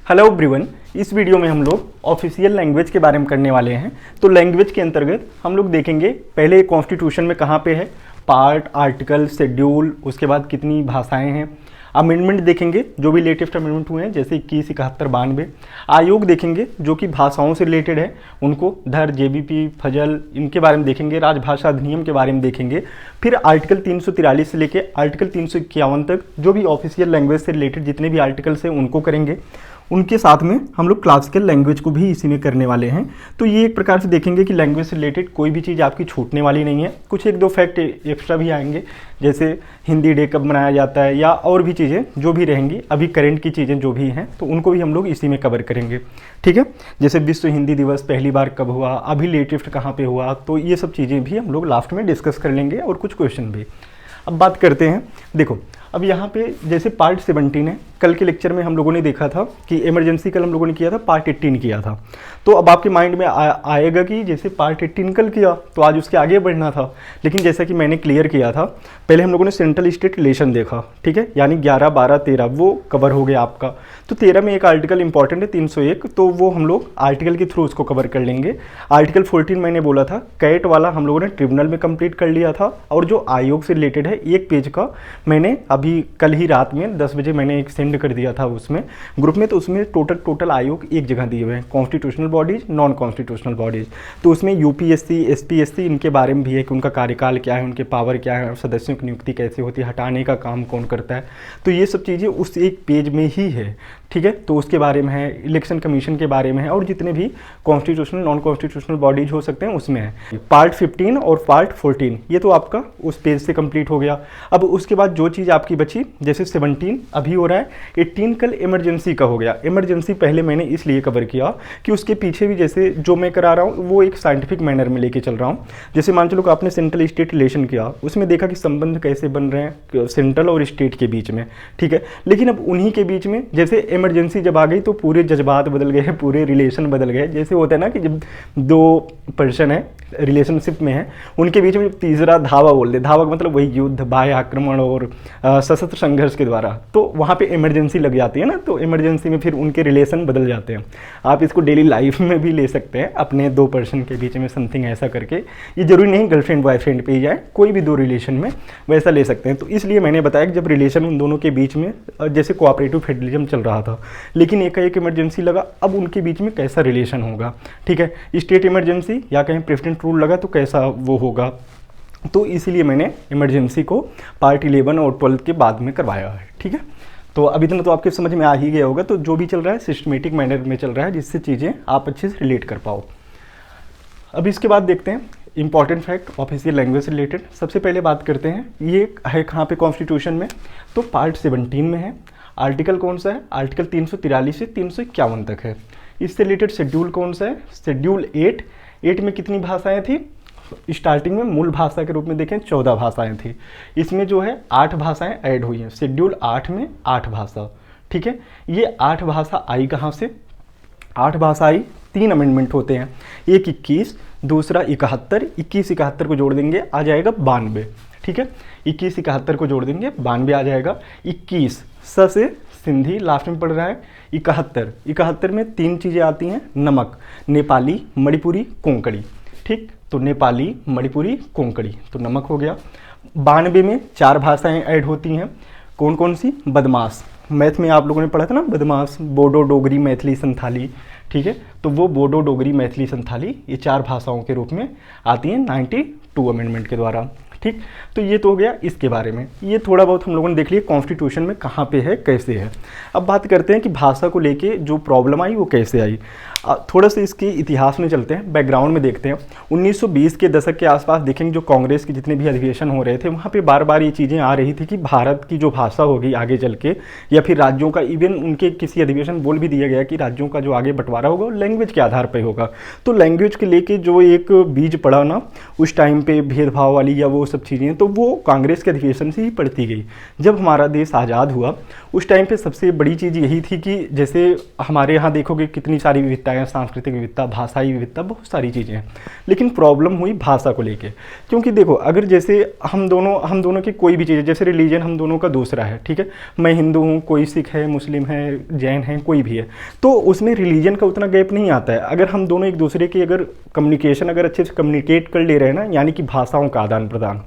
Hello everyone, इस video में हम लोग ऑफिशियल लैंग्वेज के बारे में करने वाले हैं। तो लैंग्वेज के अंतर्गत हम लोग देखेंगे पहले कॉन्स्टिट्यूशन में कहाँ पे है, पार्ट, आर्टिकल, शेड्यूल, उसके बाद कितनी भाषाएं हैं। अमेंडमेंट देखेंगे जो भी लेटेस्ट अमेंडमेंट हुए हैं, जैसे 21, 71, 92। आयोग देखेंगे जो कि भाषाओं से रिलेटेड है, उनको धर, जेबीपी, फजल, इनके बारे में देखेंगे। राजभाषा अधिनियम के बारे में देखेंगे। फिर आर्टिकल 343 से लेके आर्टिकल 351 तक जो भी ऑफिशियल लैंग्वेज से रिलेटेड जितने भी आर्टिकल्स हैं उनको करेंगे। उनके साथ में हम लोग क्लासिकल लैंग्वेज को भी इसी में करने वाले हैं। तो ये एक प्रकार से देखेंगे कि लैंग्वेज से रिलेटेड कोई भी चीज़ आपकी छूटने वाली नहीं है। कुछ एक दो फैक्ट एक्स्ट्रा भी आएंगे, जैसे हिंदी डे कब मनाया जाता है या और भी चीज़ें जो भी रहेंगी, अभी करंट की चीज़ें जो भी हैं तो उनको भी हम लोग इसी में कवर करेंगे। ठीक है, जैसे विश्व हिंदी दिवस पहली बार कब हुआ, अभी लेटेस्ट कहाँ पे हुआ, तो ये सब चीज़ें भी हम लोग लास्ट में डिस्कस कर लेंगे और कुछ क्वेश्चन भी। अब बात करते हैं, देखो अब यहाँ पे जैसे पार्ट 17 है। कल के लेक्चर में हम लोगों ने देखा था कि इमरजेंसी कल हम लोगों ने किया था, पार्ट 18 किया था। तो अब आपके माइंड में आएगा कि जैसे पार्ट 18 कल किया तो आज उसके आगे बढ़ना था, लेकिन जैसा कि मैंने क्लियर किया था, पहले हम लोगों ने सेंट्रल स्टेट रिलेशन देखा, ठीक है, यानी 11, 12, 13 वो कवर हो गया आपका। तो 13 में एक आर्टिकल इंपॉर्टेंट है 301, तो वो हम लोग आर्टिकल के थ्रू उसको कवर कर लेंगे। आर्टिकल 14 मैंने बोला था, कैट वाला हम लोगों ने ट्रिब्यूनल में कंप्लीट कर लिया था, और जो आयोग से रिलेटेड है एक पेज का मैंने अभी कल ही रात में 10 बजे मैंने एक सेंड कर दिया था उसमें ग्रुप में। तो उसमें टोटल आयोग एक जगह दिए हुए हैं, constitutional bodies, non constitutional bodies. तो उसमें यूपीएससी, एसपीएससी, इनके बारे में भी है कि उनका कार्यकाल क्या है, उनके पावर क्या है, सदस्यों की नियुक्ति कैसे होती है, हटाने का काम कौन करता है। तो ये सब चीज़ें उस एक पेज में ही है, ठीक है। तो उसके बारे में है, इलेक्शन कमीशन के बारे में है, और जितने भी कॉन्स्टिट्यूशनल नॉन कॉन्स्टिट्यूशनल बॉडीज हो सकते हैं उसमें है। पार्ट 15 और पार्ट 14 ये तो आपका उस पेज से कंप्लीट हो गया। अब उसके बाद जो चीज़ आपकी बची, जैसे 17 अभी हो रहा है, 18 कल इमरजेंसी का हो गया। इमरजेंसी पहले मैंने इसलिए कवर किया कि उसके पीछे भी जैसे जो मैं करा रहा हूँ वो एक साइंटिफिक मैनर में लेके चल रहा हूँ। जैसे मान चलो कि आपने सेंट्रल स्टेट रिलेशन किया, उसमें देखा कि संबंध कैसे बन रहे हैं सेंट्रल और स्टेट के बीच में, ठीक है। लेकिन अब उन्हीं के बीच में जैसे इमरजेंसी जब आ गई तो पूरे जज्बात बदल गए, पूरे रिलेशन बदल गए। जैसे होता है ना कि जब दो पर्सन है रिलेशनशिप में है, उनके बीच में तीसरा धावा बोल दे, धावा का मतलब वही युद्ध, बाह्य आक्रमण और सशस्त्र संघर्ष के द्वारा, तो वहाँ पे इमरजेंसी लग जाती है ना। तो इमरजेंसी में फिर उनके रिलेशन बदल जाते हैं। आप इसको डेली लाइफ में भी ले सकते हैं, अपने दो पर्सन के बीच में समथिंग ऐसा करके। ये जरूरी नहीं गर्लफ्रेंड बॉयफ्रेंड पे ही जाए, कोई भी दो रिलेशन में वैसा ले सकते हैं। तो इसलिए मैंने बताया कि जब रिलेशन उन दोनों के बीच में जैसे कोऑपरेटिव फेडरलिज्म चल रहा था, लेकिन एक इमरजेंसी लगा, अब उनके बीच में कैसा रिलेशन होगा, ठीक है। स्टेट इमरजेंसी या कहीं प्रेसिडेंट रूल लगा तो कैसा वो होगा। तो इसीलिए मैंने इमरजेंसी को पार्ट 11 और 12 के बाद में करवाया है, ठीक है। तो अभी इतना तो आपके समझ में आ ही गया होगा। तो जो भी चल रहा है सिस्टमेटिक मैनर में चल रहा है, जिससे चीज़ें आप अच्छे से रिलेट कर पाओ। अब इसके बाद देखते हैं इंपॉर्टेंट फैक्ट ऑफिशियल लैंग्वेज से रिलेटेड। सबसे पहले बात करते हैं, ये है कहाँ पे कॉन्स्टिट्यूशन में, तो पार्ट 17 में है। आर्टिकल कौन सा है, आर्टिकल 343 से 351 तक है। इससे रिलेटेड शेड्यूल कौन सा है, शेड्यूल 8 में कितनी भाषाएं थी, स्टार्टिंग में मूल भाषा के रूप में देखें 14 भाषाएं थी, इसमें जो है 8 भाषाएं ऐड हुई हैं। शेड्यूल 8 में 8 भाषा, ठीक है। ये 8 भाषा आई कहाँ से, 8 भाषा आई, 3 अमेंडमेंट होते हैं, एक 21, दूसरा 71, 21 71 को जोड़ देंगे आ जाएगा 92, ठीक है। 21 71 को जोड़ देंगे 92 आ जाएगा। 21 स से सिंधी लास्ट में पड़ रहा है। 71 में 3 चीज़ें आती हैं, नमक, नेपाली, मणिपुरी, कोंकणी, ठीक। तो नेपाली, मणिपुरी, कोंकणी, तो नमक हो गया। 92 में 4 भाषाएं ऐड होती हैं, कौन कौन सी, बदमाश, मैथ में आप लोगों ने पढ़ा था ना, बदमाश, बोडो, डोगरी, मैथिली, संथाली, ठीक है। तो वो बोडो, डोगरी, मैथिली, संथाली ये 4 भाषाओं के रूप में आती हैं 92 अमेंडमेंट के द्वारा, ठीक। तो ये तो हो गया इसके बारे में। ये थोड़ा बहुत हम लोगों ने देख लिया कॉन्स्टिट्यूशन में कहाँ पे है, कैसे है। अब बात करते हैं कि भाषा को लेके जो प्रॉब्लम आई वो कैसे आई। थोड़ा सा इसके इतिहास में चलते हैं, बैकग्राउंड में देखते हैं। 1920 के दशक के आसपास देखेंगे जो कांग्रेस के जितने भी अधिवेशन हो रहे थे, वहाँ पे बार बार ये चीज़ें आ रही थी कि भारत की जो भाषा होगी आगे चल के, या फिर राज्यों का, इवन उनके किसी अधिवेशन बोल भी दिया गया कि राज्यों का जो आगे बंटवारा होगा वो लैंग्वेज के आधार पर होगा। तो लैंग्वेज के लेके जो एक बीज पड़ा ना उस टाइम पे, भेदभाव वाली या वो सब चीज़ें, तो वो कांग्रेस के अधिवेशन से ही पढ़ती गई। जब हमारा देश आज़ाद हुआ उस टाइम पे सबसे बड़ी चीज़ यही थी कि जैसे हमारे यहाँ देखोगे कितनी सारी विविधताएँ, सांस्कृतिक विविधता, भाषाई विविधता, बहुत सारी चीज़ें हैं, लेकिन प्रॉब्लम हुई भाषा को लेके। क्योंकि देखो अगर जैसे हम दोनों की कोई भी चीज़, जैसे रिलीजन हम दोनों का दूसरा है, ठीक है, मैं हिंदू हूँ, कोई सिख है, मुस्लिम है, जैन है, कोई भी है, तो उसमें रिलीजन का उतना गैप नहीं आता है। अगर हम दोनों एक दूसरे की अगर कम्युनिकेशन अगर अच्छे से कम्युनिकेट कर ले रहे हैं ना, यानी कि भाषाओं का आदान प्रदान,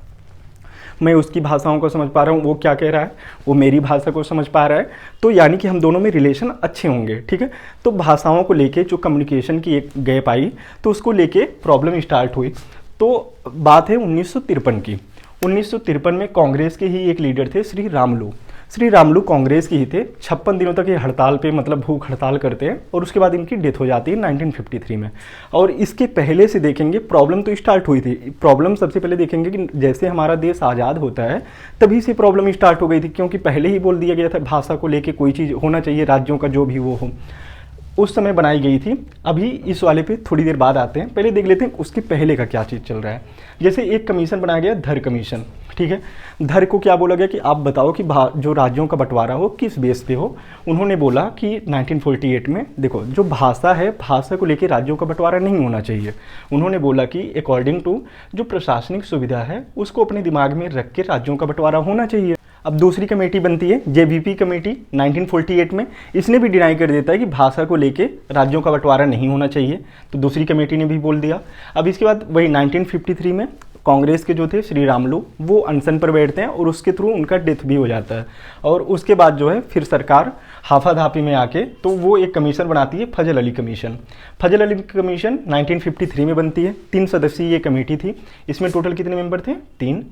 मैं उसकी भाषाओं को समझ पा रहा हूँ, वो क्या कह रहा है, वो मेरी भाषा को समझ पा रहा है, तो यानी कि हम दोनों में रिलेशन अच्छे होंगे, ठीक है। तो भाषाओं को लेके जो कम्युनिकेशन की एक गैप आई, तो उसको लेके प्रॉब्लम स्टार्ट हुई। तो बात है 1953 की। 1953 में कांग्रेस के ही एक लीडर थे श्री रामुलू कांग्रेस के ही थे। 56 दिनों तक ये हड़ताल पे, मतलब भूख हड़ताल करते हैं, और उसके बाद इनकी डेथ हो जाती है 1953 में। और इसके पहले से देखेंगे प्रॉब्लम तो स्टार्ट हुई थी। प्रॉब्लम सबसे पहले देखेंगे कि जैसे हमारा देश आज़ाद होता है तभी से प्रॉब्लम स्टार्ट हो गई थी, क्योंकि पहले ही बोल दिया गया था भाषा को लेके कोई चीज़ होना चाहिए, राज्यों का जो भी वो हो, उस समय बनाई गई थी। अभी इस वाले पे थोड़ी देर बाद आते हैं, पहले देख लेते हैं उसके पहले का क्या चीज़ चल रहा है। जैसे एक कमीशन बनाया गया, धर कमीशन, ठीक है। धर को क्या बोला गया कि आप बताओ कि जो राज्यों का बंटवारा हो किस बेस पे हो। उन्होंने बोला कि 1948 में देखो जो भाषा है, भाषा को लेकर राज्यों का बंटवारा नहीं होना चाहिए। उन्होंने बोला कि अकॉर्डिंग टू जो प्रशासनिक सुविधा है उसको अपने दिमाग में रख के राज्यों का बंटवारा होना चाहिए। अब दूसरी कमेटी बनती है जेबीपी कमेटी 1948 में, इसने भी डिनाई कर देता है कि भाषा को लेके राज्यों का बंटवारा नहीं होना चाहिए, तो दूसरी कमेटी ने भी बोल दिया। अब इसके बाद वही 1953 में कांग्रेस के जो थे श्री रामुलू, वो अनशन पर बैठते हैं और उसके थ्रू उनका डेथ भी हो जाता है। और उसके बाद जो है फिर सरकार हाफाधापी में आके तो वो एक कमीशन बनाती है, फजल अली कमीशन। फजल अली कमीशन 1953 में बनती है। 3 सदस्यीय ये कमेटी थी। इसमें टोटल कितने मेंबर थे? 3,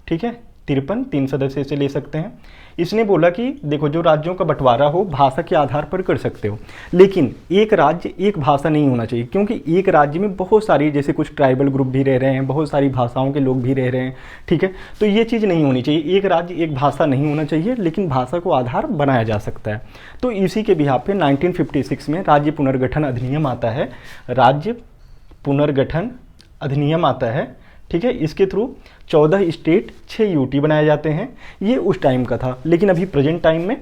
ठीक है, 53 सदस्य से ले सकते हैं। इसने बोला कि देखो जो राज्यों का बंटवारा हो भाषा के आधार पर कर सकते हो, लेकिन एक राज्य एक भाषा नहीं होना चाहिए, क्योंकि एक राज्य में बहुत सारी, जैसे कुछ ट्राइबल ग्रुप भी रह रहे हैं, बहुत सारी भाषाओं के लोग भी रह रहे हैं, ठीक है। तो ये चीज़ नहीं होनी चाहिए, एक राज्य एक भाषा नहीं होना चाहिए, लेकिन भाषा को आधार बनाया जा सकता है। तो इसी के बिहार पे 1956 में राज्य पुनर्गठन अधिनियम आता है। राज्य पुनर्गठन अधिनियम आता है, ठीक है। इसके थ्रू 14 स्टेट 6 यूटी बनाए जाते हैं। ये उस टाइम का था, लेकिन अभी प्रेजेंट टाइम में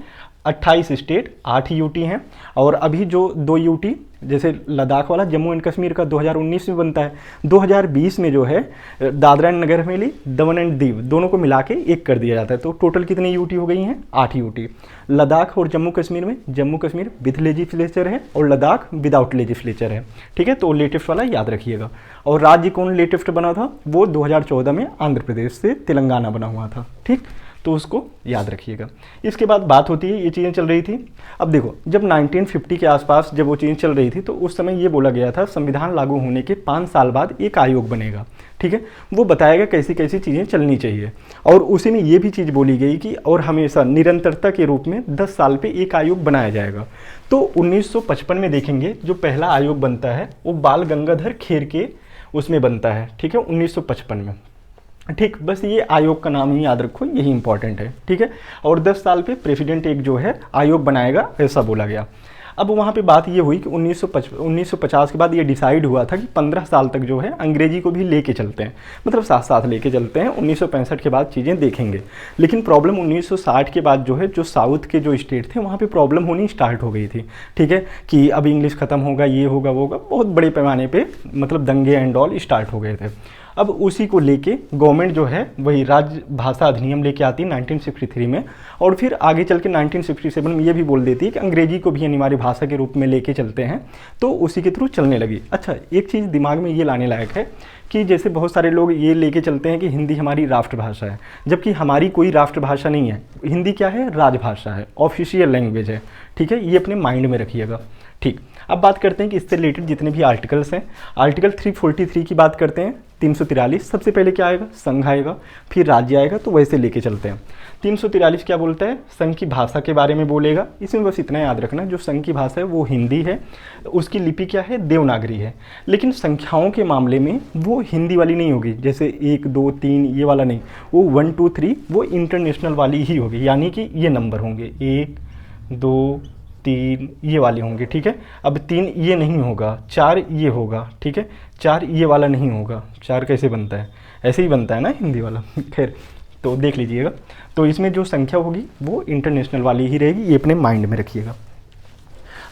28 स्टेट 8 यूटी हैं। और अभी जो 2 यूटी, जैसे लद्दाख वाला जम्मू एंड कश्मीर का 2019 में बनता है, 2020 में जो है Dadra and Nagar Haveli, Daman and Diu दोनों को मिला के एक कर दिया जाता है। तो टोटल कितनी यूटी हो गई हैं? 8 यूटी। लद्दाख और जम्मू कश्मीर में जम्मू कश्मीर विद लेजिस्लेचर है और लद्दाख विदाउट लेजिस्लेचर है, ठीक है। तो लेटेस्ट वाला याद रखिएगा। और राज्य कौन लेटेस्ट बना था? वो 2014 में आंध्र प्रदेश से तेलंगाना बना हुआ था, ठीक, तो उसको याद रखिएगा। इसके बाद बात होती है, ये चीज़ें चल रही थी। अब देखो जब 1950 के आसपास जब वो चीज़ें चल रही थी, तो उस समय ये बोला गया था संविधान लागू होने के 5 साल बाद एक आयोग बनेगा, ठीक है। वो बताएगा कैसी कैसी चीज़ें चलनी चाहिए। और उसी में ये भी चीज़ बोली गई कि और हमेशा निरंतरता के रूप में 10 साल पे एक आयोग बनाया जाएगा। तो 1955 में देखेंगे जो पहला आयोग बनता है वो बाल गंगाधर खेर के उसमें बनता है, ठीक है, 1955 में, ठीक। बस ये आयोग का नाम ही याद रखो, यही इंपॉर्टेंट है, ठीक है। और 10 साल पे प्रेसिडेंट एक जो है आयोग बनाएगा, ऐसा बोला गया। अब वहाँ पे बात ये हुई कि 1950 के बाद ये डिसाइड हुआ था कि 15 साल तक जो है अंग्रेजी को भी लेके चलते हैं, मतलब साथ साथ लेके चलते हैं। 1965 के बाद चीज़ें देखेंगे, लेकिन प्रॉब्लम 1960 के बाद जो है जो साउथ के जो स्टेट थे वहाँ पे प्रॉब्लम होनी स्टार्ट हो गई थी, ठीक है, कि अब इंग्लिश ख़त्म होगा, ये होगा वो होगा, बहुत बड़े पैमाने पर मतलब दंगे एंड ऑल स्टार्ट हो गए थे। अब उसी को लेके गवर्नमेंट जो है वही राज्य भाषा अधिनियम लेके आती है 1963 में, और फिर आगे चल के 1967 में ये भी बोल देती है कि अंग्रेजी को भी अनिवार्य भाषा के रूप में लेके चलते हैं, तो उसी के थ्रू चलने लगी। अच्छा, एक चीज़ दिमाग में ये लाने लायक है कि जैसे बहुत सारे लोग ये लेके चलते हैं कि हिंदी हमारी राष्ट्रभाषा है, जबकि हमारी कोई राष्ट्रभाषा नहीं है। हिंदी क्या है? राजभाषा है, ऑफिशियल लैंग्वेज है, ठीक है, ये अपने माइंड में रखिएगा, ठीक। अब बात करते हैं कि इससे रिलेटेड जितने भी आर्टिकल्स हैं। आर्टिकल 343 की बात करते हैं। 343 सबसे पहले क्या आएगा? संघ आएगा, फिर राज्य आएगा, तो वैसे लेके चलते हैं। 343 क्या बोलता है? संघ की भाषा के बारे में बोलेगा। इसमें बस इतना याद रखना, जो संघ की भाषा है वो हिंदी है, उसकी लिपि क्या है? देवनागरी है। लेकिन संख्याओं के मामले में वो हिंदी वाली नहीं होगी, जैसे 1 2 3 ये वाला नहीं, वो 1 2 3 वो इंटरनेशनल वाली ही होगी, यानी कि ये नंबर होंगे 1 2 3 ये वाले होंगे, ठीक है। अब 3 ये नहीं होगा, 4 ये होगा, ठीक है। 4 ये वाला नहीं होगा, 4 कैसे बनता है, ऐसे ही बनता है ना हिंदी वाला खैर तो देख लीजिएगा। तो इसमें जो संख्या होगी वो इंटरनेशनल वाली ही रहेगी, ये अपने माइंड में रखिएगा।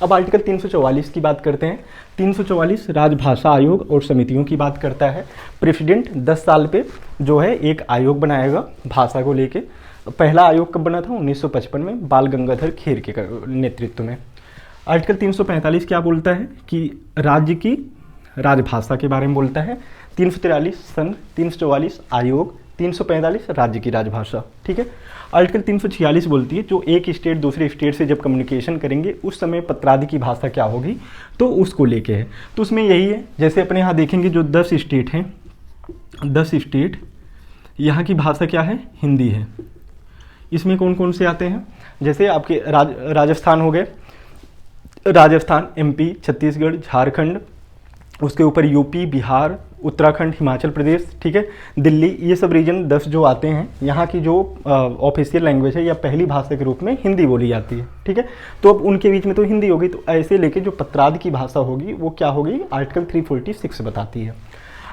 अब आर्टिकल 344 की बात करते हैं। 344 राजभाषा आयोग और समितियों की बात करता है। प्रेसिडेंट 10 साल पे जो है एक आयोग बनाएगा भाषा को लेके। पहला आयोग कब बना था, 1955 में, बाल गंगाधर खेर के नेतृत्व में। आर्टिकल 345 क्या बोलता है कि राज्य की राजभाषा के बारे में बोलता है। 343 सन, 344 आयोग, 345 राज्य की राजभाषा, ठीक है। आर्टिकल 346 बोलती है जो एक स्टेट दूसरे स्टेट से जब कम्युनिकेशन करेंगे उस समय पत्रादि की भाषा क्या होगी, तो उसको लेके है। तो उसमें यही है, जैसे अपने यहाँ देखेंगे जो 10 स्टेट हैं, 10 स्टेट, यहाँ की भाषा क्या है, हिंदी है। इसमें कौन कौन से आते हैं, जैसे आपके राजस्थान हो गए, राजस्थान, MP, छत्तीसगढ़, झारखंड, उसके ऊपर यूपी, बिहार, उत्तराखंड, हिमाचल प्रदेश, ठीक है, दिल्ली, ये सब रीजन 10 जो आते हैं, यहाँ की जो ऑफिशियल लैंग्वेज है या पहली भाषा के रूप में हिंदी बोली जाती है, ठीक है। तो अब उनके बीच में तो हिंदी होगी, तो ऐसे लेके जो पत्रादि की भाषा होगी वो क्या होगी, आर्टिकल 346 बताती है।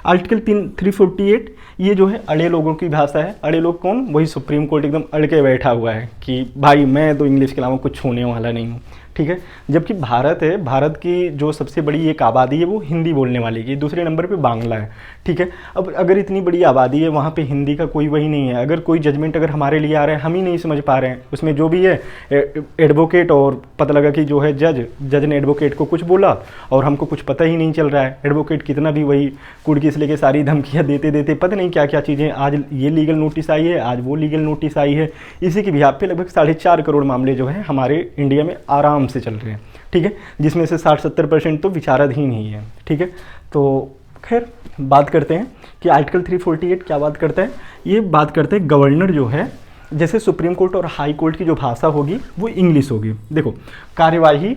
आर्टिकल 348 ये जो है अड़े लोगों की भाषा है। अड़े लोग कौन, वही सुप्रीम कोर्ट एकदम अड़ के बैठा हुआ है कि भाई मैं तो इंग्लिश के अलावा कुछ होने वाला नहीं हूँ, ठीक है। जबकि भारत है, भारत की जो सबसे बड़ी एक आबादी है वो हिंदी बोलने वाली की, दूसरे नंबर पे बांग्ला है, ठीक है। अब अगर इतनी बड़ी आबादी है वहाँ पे हिंदी का कोई वही नहीं है, अगर कोई जजमेंट अगर हमारे लिए आ रहा है हम ही नहीं समझ पा रहे हैं, उसमें जो भी है एडवोकेट, और पता लगा कि जो है जज ने एडवोकेट को कुछ बोला और हमको कुछ पता ही नहीं चल रहा है, एडवोकेट कितना भी वही कुड़किस लेके सारी धमकियाँ देते देते पता नहीं क्या क्या चीज़ें, आज ये लीगल नोटिस आई है, आज वो लीगल नोटिस आई है, इसी के बिहाफ पे लगभग 4.5 करोड़ मामले जो है हमारे इंडिया में आराम से चल रहे हैं, ठीक है, जिसमें से 60-70% तो विचाराधीन ही है, ठीक है। तो खैर बात करते हैं कि आर्टिकल 348 क्या बात करता है, ये बात करते हैं गवर्नर जो है, जैसे सुप्रीम कोर्ट और हाई कोर्ट की जो भाषा होगी वो इंग्लिश होगी। देखो कार्यवाही,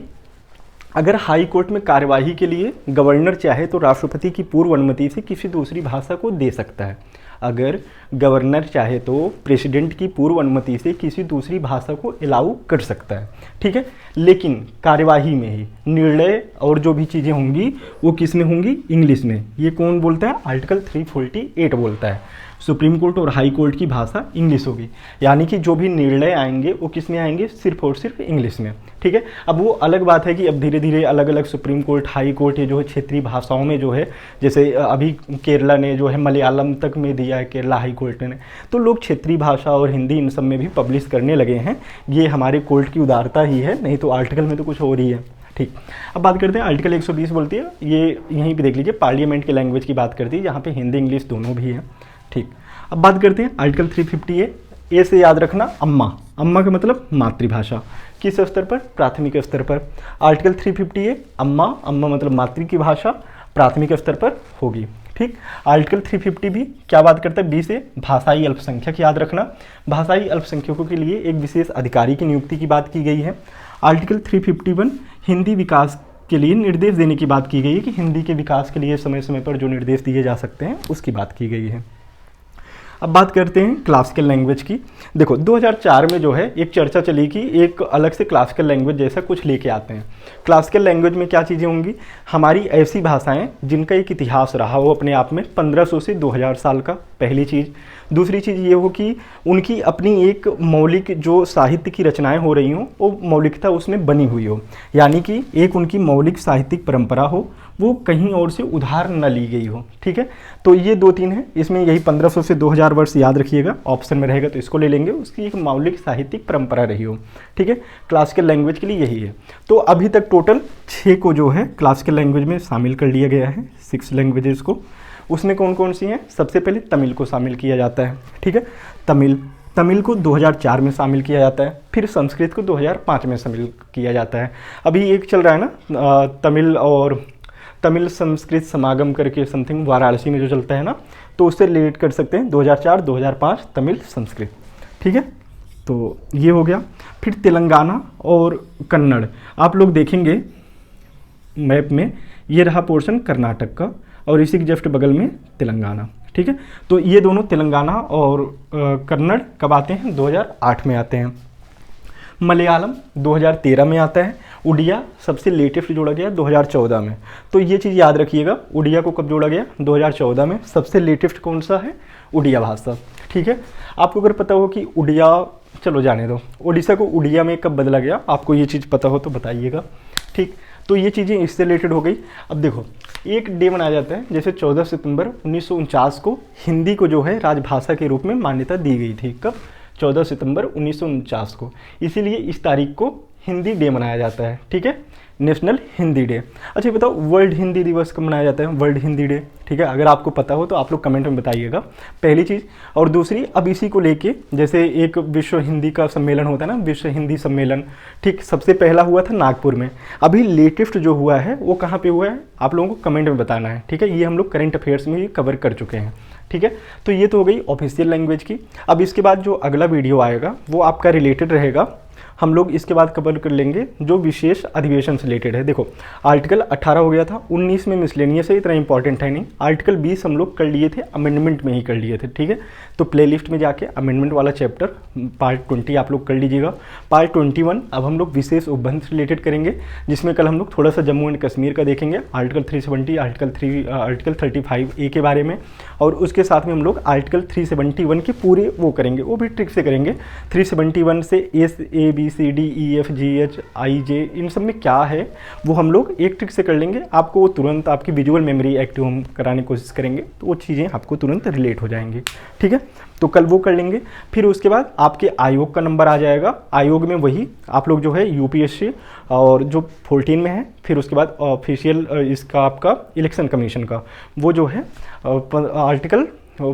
अगर हाई कोर्ट में कार्यवाही के लिए गवर्नर चाहे तो राष्ट्रपति की पूर्व अनुमति से किसी दूसरी भाषा को दे सकता है। अगर गवर्नर चाहे तो प्रेसिडेंट की पूर्व अनुमति से किसी दूसरी भाषा को अलाउ कर सकता है, ठीक है। लेकिन कार्यवाही में ही निर्णय और जो भी चीज़ें होंगी वो किस में होंगी, इंग्लिश में। ये कौन बोलता है, आर्टिकल 348 बोलता है सुप्रीम कोर्ट और हाई कोर्ट की भाषा इंग्लिश होगी, यानी कि जो भी निर्णय आएंगे वो किस में आएंगे, सिर्फ और सिर्फ इंग्लिश में, ठीक है। अब वो अलग बात है कि अब धीरे धीरे अलग अलग सुप्रीम कोर्ट, हाई कोर्ट ये जो है क्षेत्रीय भाषाओं में जो है, जैसे अभी केरला ने जो है मलयालम तक में दिया है केरला हाई कोर्ट ने, तो लोग क्षेत्रीय भाषा और हिंदी इन सब में भी पब्लिश करने लगे हैं। ये हमारे कोर्ट की उदारता ही है, नहीं तो आर्टिकल में तो कुछ और ही है, ठीक। अब बात करते हैं आर्टिकल 120 बोलती है, ये यहीं पे देख लीजिए, पार्लियामेंट की लैंग्वेज की बात करती है, यहाँ पे हिंदी इंग्लिश दोनों भी है, ठीक। अब बात करते हैं आर्टिकल 350 ए से याद रखना, अम्मा, अम्मा का मतलब मातृभाषा, किस स्तर पर, प्राथमिक स्तर पर। आर्टिकल 350 अम्मा, अम्मा मतलब मातृ की भाषा, प्राथमिक स्तर पर होगी, ठीक। आर्टिकल 350 भी क्या बात करता है, बी से भाषाई अल्पसंख्यक याद रखना, भाषाई अल्पसंख्यकों के लिए एक विशेष अधिकारी की नियुक्ति की बात की गई है। आर्टिकल 351 हिंदी विकास के लिए निर्देश देने की बात की गई है कि हिंदी के विकास के लिए समय समय पर जो निर्देश दिए जा सकते हैं उसकी बात की गई है। अब बात करते हैं क्लासिकल लैंग्वेज की। देखो 2004 में जो है एक चर्चा चली कि एक अलग से क्लासिकल लैंग्वेज जैसा कुछ लेके आते हैं। क्लासिकल लैंग्वेज में क्या चीज़ें होंगी, हमारी ऐसी भाषाएं जिनका एक इतिहास रहा हो अपने आप में 1500 से 2000 साल का, पहली चीज़। दूसरी चीज़ ये हो कि उनकी अपनी एक मौलिक जो साहित्य की रचनाएं हो रही हों वो मौलिकता उसमें बनी हुई हो, यानी कि एक उनकी मौलिक साहित्यिक परंपरा हो, वो कहीं और से उधार न ली गई हो, ठीक है। तो ये 2-3 है, इसमें यही 1500 से 2000 वर्ष याद रखिएगा, ऑप्शन में रहेगा तो इसको ले लेंगे, उसकी एक मौलिक साहित्यिक परंपरा रही हो, ठीक है। क्लासिकल लैंग्वेज के लिए यही है। तो अभी तक टोटल 6 को जो है क्लासिकल लैंग्वेज में शामिल कर लिया गया है, 6 लैंग्वेजेस को। उसमें कौन कौन सी हैं, सबसे पहले तमिल को शामिल किया जाता है, ठीक है। तमिल को 2004 में शामिल किया जाता है, फिर संस्कृत को 2005 में शामिल किया जाता है। अभी एक चल रहा है ना तमिल संस्कृत समागम करके समथिंग, वाराणसी में जो चलता है ना, तो उससे रिलेट कर सकते हैं 2004-2005 तमिल संस्कृत, ठीक है। तो ये हो गया। फिर तेलंगाना और कन्नड़, आप लोग देखेंगे मैप में ये रहा पोर्शन कर्नाटक का और इसी के जस्ट बगल में तेलंगाना, ठीक है। तो ये दोनों तेलंगाना और कन्नड़ कब आते हैं, 2008 में आते हैं। मलयालम 2013 में आता है। उड़िया सबसे लेटेस्ट जोड़ा गया 2014 में। तो ये चीज़ याद रखिएगा, उड़िया को कब जोड़ा गया? 2014 में। सबसे लेटेस्ट कौन सा है? उड़िया भाषा। ठीक है, आपको अगर पता हो कि उड़िया, चलो जाने दो, उड़ीसा को उड़िया में कब बदला गया, आपको ये चीज़ पता हो तो बताइएगा। ठीक, तो ये चीज़ें इससे रिलेटेड हो गई। अब देखो, एक डे मनाया जाता है, जैसे 14 सितंबर 1949 को हिंदी को जो है राजभाषा के रूप में मान्यता दी गई थी। कब? 14 सितंबर 1949 को। इसीलिए इस तारीख को हिंदी डे मनाया जाता है। ठीक है, नेशनल हिंदी डे। अच्छा ये बताओ, वर्ल्ड हिंदी दिवस कब मनाया जाता है? World Hindi day. ठीक है, अगर आपको पता हो तो आप लोग कमेंट में बताइएगा, पहली चीज़। और दूसरी, अब इसी को लेके जैसे एक विश्व हिंदी का सम्मेलन होता है ना, विश्व हिंदी सम्मेलन, ठीक, सबसे पहला हुआ था नागपुर में। अभी लेटेस्ट जो हुआ है वो कहाँ पे हुआ है, आप लोगों को कमेंट में बताना है। ठीक है, ये हम लोग करंट अफेयर्स में ही कवर कर चुके हैं। ठीक है, तो ये तो हो गई ऑफिशियल लैंग्वेज की। अब इसके बाद जो अगला वीडियो आएगा वो आपका रिलेटेड रहेगा, हम लोग इसके बाद कवर कर लेंगे जो विशेष अधिवेशन से रिलेटेड है। देखो, आर्टिकल 18 हो गया था, 19 में मिसलेनियस है, इतना इंपॉर्टेंट है नहीं। आर्टिकल 20 हम लोग कर लिए थे, अमेंडमेंट में ही कर लिए थे। ठीक है, तो प्लेलिस्ट में जाके अमेंडमेंट वाला चैप्टर पार्ट 20 आप लोग कर लीजिएगा। पार्ट 21 अब हम लोग विशेष उपबंध से रिलेटेड करेंगे, जिसमें कल हम लोग थोड़ा सा जम्मू एंड कश्मीर का देखेंगे, आर्टिकल 370, आर्टिकल 35A के बारे में। और उसके साथ में हम लोग आर्टिकल 371 के पूरे वो करेंगे, वो भी ट्रिक से करेंगे। 371 से ABCDEFGHIJ इन सब में क्या है वो हम लोग एक ट्रिक से कर लेंगे। आपको वो तुरंत आपकी विजुअल मेमोरी एक्टिव हम कराने की कोशिश करेंगे, तो वो चीज़ें आपको तुरंत रिलेट हो जाएंगी। ठीक है, तो कल वो कर लेंगे। फिर उसके बाद आपके आयोग का नंबर आ जाएगा। आयोग में वही आप लोग जो है UPSC और जो 14 में है, फिर उसके बाद ऑफिशियल इसका आपका इलेक्शन कमीशन का वो जो है आर्टिकल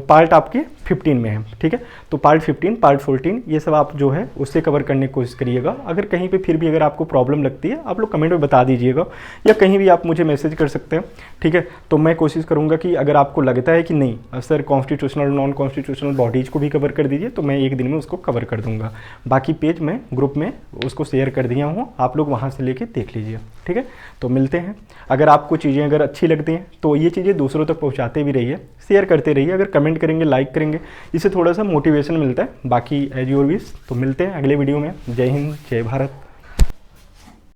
पार्ट आपके 15 में है। ठीक है, तो पार्ट 15, पार्ट 14 ये सब आप जो है उससे कवर करने की कोशिश करिएगा। अगर कहीं पे फिर भी अगर आपको प्रॉब्लम लगती है आप लोग कमेंट में बता दीजिएगा, या कहीं भी आप मुझे मैसेज कर सकते हैं। ठीक है, तो मैं कोशिश करूँगा कि अगर आपको लगता है कि नहीं sir constitutional non constitutional bodies को भी कवर कर दीजिए, तो मैं एक दिन में उसको कवर कर दूँगा। बाकी पेज में ग्रुप में उसको शेयर कर दिया हूँ, आप लोग वहाँ से लेके देख लीजिए। ठीक है, तो मिलते हैं। अगर आपको चीज़ें अगर अच्छी लगती हैं तो ये चीज़ें दूसरों तक पहुँचाते भी रहिए, शेयर करते रहिए। अगर कमेंट करेंगे, लाइक करेंगे, इससे थोड़ा सा मोटिवेशन मिलता है। बाकी एज योर विश। तो मिलते हैं अगले वीडियो में। जय हिंद, जय भारत।